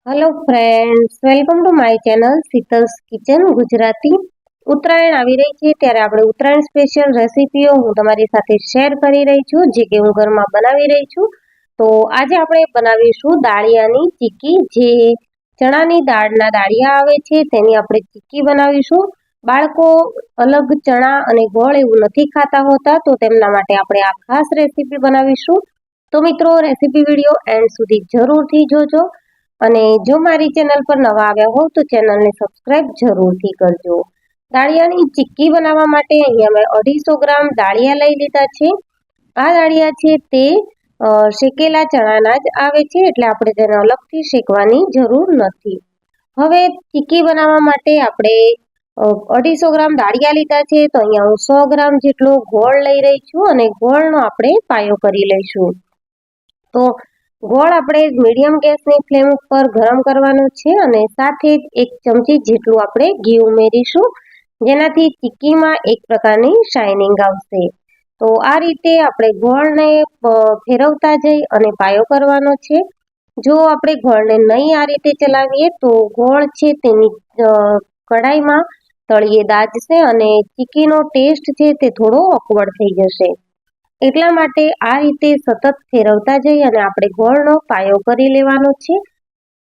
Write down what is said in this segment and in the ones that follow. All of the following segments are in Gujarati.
Hello friends, welcome to my channel Sheetal's kitchen Gujarati. Uttarayan આવી રહી છે ત્યારે આપણે ઉત્તરાયણ સ્પેશિયલ રેસીપીઓ હું તમારી સાથે શેર કરી રહી છું, જે કે હું ઘરમાં બનાવી રહી છું. તો આજે આપણે બનાવીશું દાળિયાની ચીક્કી. જે ચણાની દાળના દાળિયા આવે છે તેની આપણે ચીક્કી બનાવીશું. બાળકો અલગ ચણા અને ગોળ એવું નથી ખાતા હોતા, તો તેમના માટે આપણે આ ખાસ રેસીપી બનાવીશું. તો મિત્રો, રેસીપી વિડીયો એન્ડ સુધી જરૂરથી જોજો. અને જો મારી ચેનલ પર નવા આવ્યા હો તો ચેનલને સબસ્ક્રાઇબ જરૂરથી કરજો. દાળિયાની ચીક્કી બનાવવા માટે અહીંયા મેં 250 ગ્રામ દાળિયા લઈ લીધા છે. આ દાળિયા છે તે શેકેલા ચણાના જ આવે છે, એટલે આપણે તેને અલગથી શેકવાની જરૂર નથી. હવે ચીક્કી બનાવવા માટે આપણે 250 ગ્રામ દાળિયા લીધા છે, તો અહીંયા હું 100 ગ્રામ જેટલો ગોળ લઈ રહી છું અને ગોળનો આપણે પાયો કરી લઈશું. તો ગોળ આપણે મીડિયમ ગેસની ફ્લેમ ઉપર ગરમ કરવાનો છે અને સાથે જ 1 ચમચી જેટલું આપણે ઘી ઉમેરીશું, જેનાથી ચીક્કીમાં એક પ્રકારની શાઇનિંગ આવશે. તો આ રીતે આપણે ગોળને ફેરવતા જઈ અને પાયો કરવાનો છે. જો આપણે ગોળને નહીં આ રીતે ચલાવીએ તો ગોળ છે તેની કડાઈમાં તળિયે દાજશે અને ચીક્કીનો ટેસ્ટ છે તે થોડો ઓકવર્ડ થઈ જશે. એટલા માટે આ રીતે સતત ફેરવતા જઈ અને આપણે ગોળનો પાયો કરી લેવાનો છે.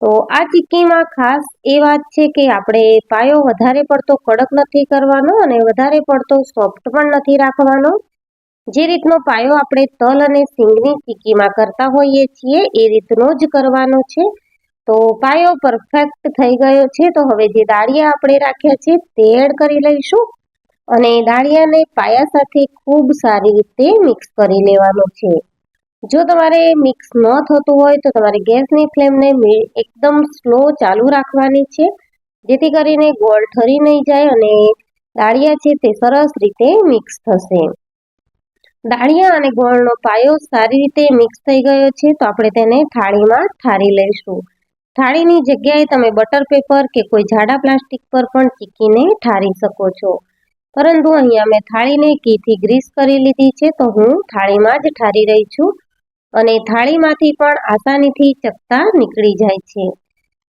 તો આ ચીક્કીમાં ખાસ એ વાત છે કે આપણે પાયો વધારે પડતો કડક નથી કરવાનો અને વધારે પડતો સોફ્ટ પણ નથી રાખવાનો. જે રીતનો પાયો આપણે તલ અને સિંગની ચીક્કીમાં કરતા હોઈએ છીએ એ રીતનો જ કરવાનો છે. તો પાયો પરફેક્ટ થઈ ગયો છે. તો હવે જે દાળિયા આપણે રાખ્યા છે તે એડ કરી લઈશું અને દાળિયાને પાયા સાથે ખૂબ સારી રીતે મિક્સ કરી લેવાનો છે. જો તમારે મિક્સ ન થતું હોય તો તમારે ગેસની ફ્લેમને એકદમ સ્લો ચાલુ રાખવાની છે, જેથી કરીને ગોળ ઠરી નહીં જાય અને દાળિયા છે તે સરસ રીતે મિક્સ થશે. દાળિયા અને ગોળનો પાયો સારી રીતે મિક્સ થઈ ગયો છે, તો આપણે તેને થાળીમાં ઠારી લઈશું. થાળીની જગ્યાએ તમે બટર પેપર કે કોઈ જાડા પ્લાસ્ટિક પર પણ ચીક્કીને ઠારી શકો છો, પરંતુ અહીંયા મેં થાળીને ઘીથી ગ્રીસ કરી લીધી છે, તો હું થાળીમાં જ ઠારી રહી છું અને થાળીમાંથી પણ આસાનીથી ચકતા નીકળી જાય છે.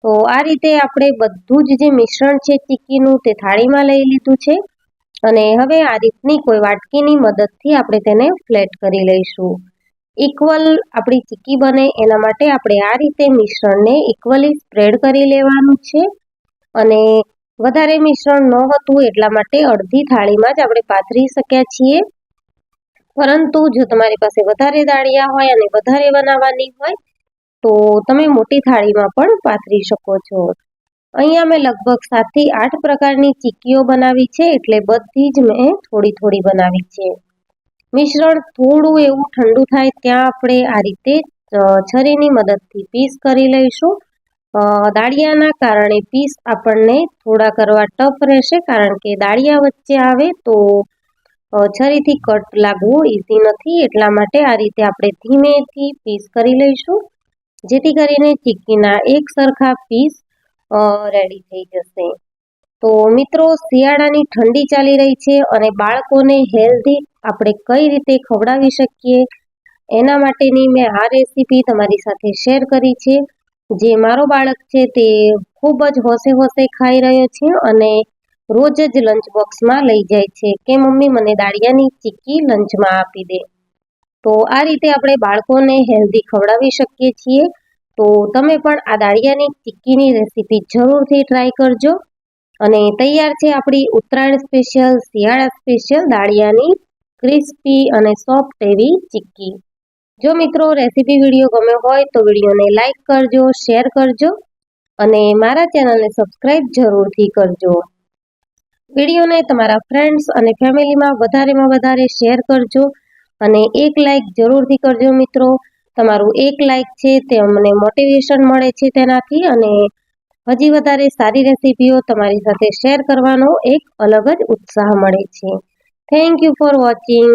તો આ રીતે આપણે બધું જ જે મિશ્રણ છે ચીક્કીનું તે થાળીમાં લઈ લીધું છે અને હવે આ રીતની કોઈ વાટકીની મદદથી આપણે તેને ફ્લેટ કરી લઈશું. ઇક્વલ આપણી ચીક્કી બને એના માટે આપણે આ રીતે મિશ્રણને ઇક્વલી સ્પ્રેડ કરી લેવાનું છે અને વધારે મિશ્રણ ન હતું એટલા માટે અડધી થાળીમાં જ આપણે પાથરી શક્યા છીએ. પરંતુ જો તમારી પાસે વધારે દાળિયા હોય અને વધારે બનાવવાની હોય તો તમે મોટી થાળીમાં પણ પાથરી શકો છો. અહીંયા મેં લગભગ 7 થી 8 પ્રકારની ચીક્કીઓ બનાવી છે, એટલે બધી જ મેં થોડી થોડી બનાવી છે. મિશ્રણ થોડું એવું ઠંડુ થાય ત્યાં આપણે આ રીતે છરીની મદદથી પીસ કરી લઈશું. દાળિયાના કારણે પીસ આપણને થોડા કરવા ટફ રહેશે, કારણ કે દાળિયા વચ્ચે આવે તો છરીથી કટ લાગવું ઈઝી નથી. એટલા માટે આ રીતે આપણે ધીમેથી પીસ કરી લઈશું, જેથી કરીને ચીક્કીના એક સરખા પીસ રેડી થઈ જશે. તો મિત્રો, શિયાળાની ઠંડી ચાલી રહી છે અને બાળકોને હેલ્ધી આપણે કઈ રીતે ખવડાવી શકીએ એના માટેની મેં આ રેસીપી તમારી સાથે શેર કરી છે. જે મારો બાળક છે તે ખૂબ જ હોશે હોશે ખાઈ રહ્યો છે અને રોજ જ લંચ બોક્સમાં લઈ જાય છે કે મમ્મી મને દાળિયાની ચીક્કી લંચમાં આપી દે. તો આ રીતે આપણે બાળકોને હેલ્ધી ખવડાવી શકીએ છીએ. તો તમે પણ આ દાળિયાની ચીક્કીની રેસીપી જરૂરથી ટ્રાય કરજો. અને તૈયાર છે આપણી ઉત્તરાયણ સ્પેશિયલ, શિયાળા સ્પેશિયલ દાળિયાની ક્રિસ્પી અને સોફ્ટ એવી ચીક્કી. જો મિત્રો, રેસીપી વિડીયો ગમ્યો હોય તો વિડીયોને લાઈક કરજો, શેર કરજો અને મારા ચેનલને સબસ્ક્રાઇબ જરૂરથી કરજો. વિડીયોને તમારા ફ્રેન્ડ્સ અને ફેમિલીમાં વધારે શેર કરજો અને એક લાઈક જરૂરથી કરજો મિત્રો. તમારું એક લાઈક છે તે અમને મોટિવેશન મળે છે તેનાથી, અને હજી વધારે સારી રેસીપીઓ તમારી સાથે શેર કરવાનો એક અલગ જ ઉત્સાહ મળે છે. Thank you for watching.